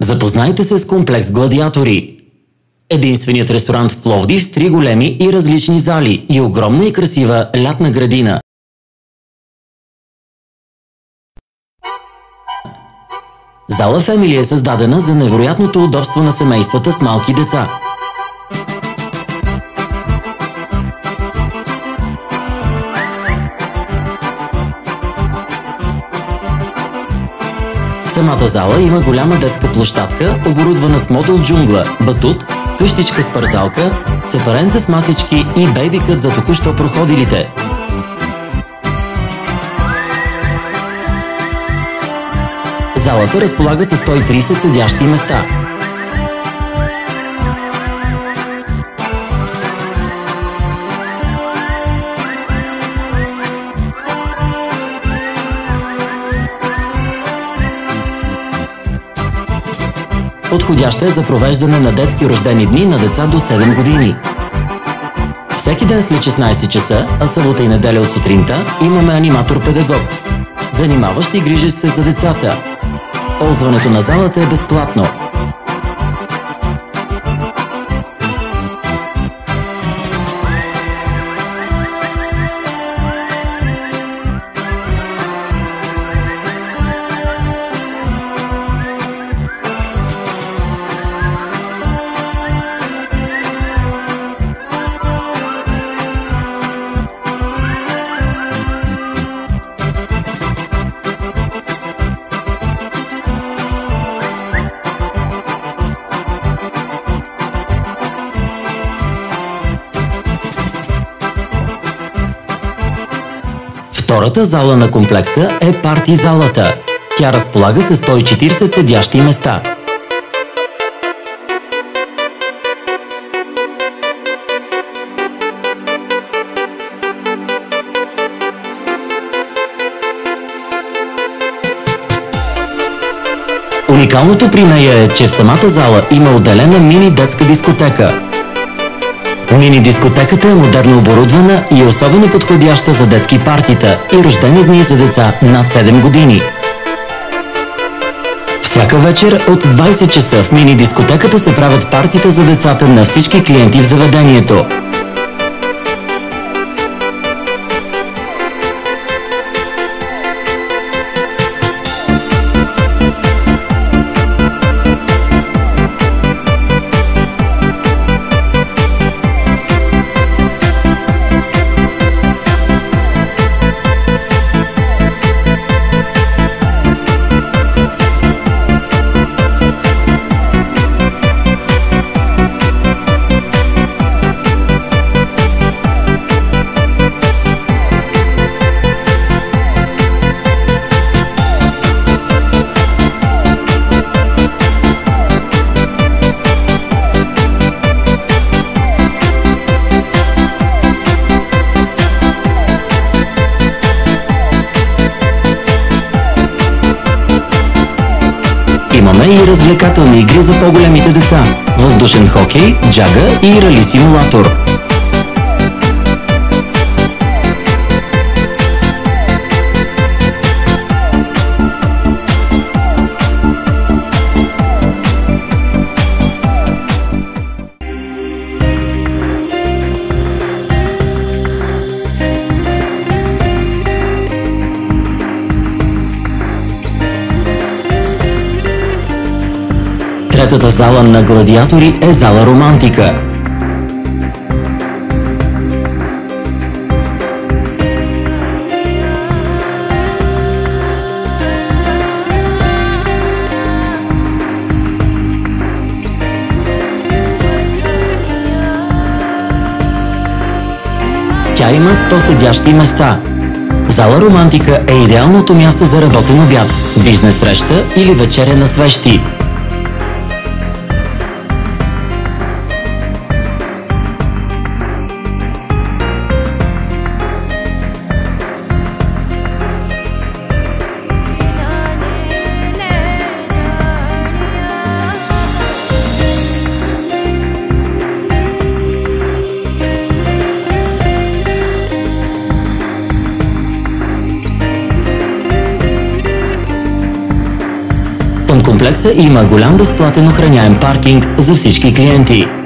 Запознайте се с комплекс Гладиатори. Единственият ресторант в Пловдив с 3 големи и различни зали и огромна и красива лятна градина. Зала Фемили е създадена за невероятното удобство на семействата с малки деца. В самата зала има голяма детска площадка, оборудвана с модул джунгла, батут, къщичка с парзалка, сепаренце с масички и бейбикът за току-що проходилите. Залата разполага с 130 седящи места. Подходяща е за провеждане на детски рождени дни на деца до 7 години. Всеки ден след 16 часа, а събота и неделя от сутринта, имаме аниматор-педагог, занимаващ и грижещ се за децата. Ползването на залата е безплатно. Втората зала на комплекса е парти залата. Тя разполага с 140 седящи места. Уникалното при нея е, че в самата зала има отделена мини детска дискотека. Мини-дискотеката е модерно оборудвана и е особено подходяща за детски партита и рождени дни за деца над 7 години. Всяка вечер от 20 часа в мини-дискотеката се правят партита за децата на всички клиенти в заведението. Имаме и развлекателни игри за по-големите деца, въздушен хокей, джага и рали симулатор. Третата зала на Гладиатори е зала Романтика. Тя има 100 седящи места. Зала Романтика е идеалното място за работен обяд, бизнес среща или вечеря на свещи. комплекса има голям безплатен охраняем паркинг за всички клиенти.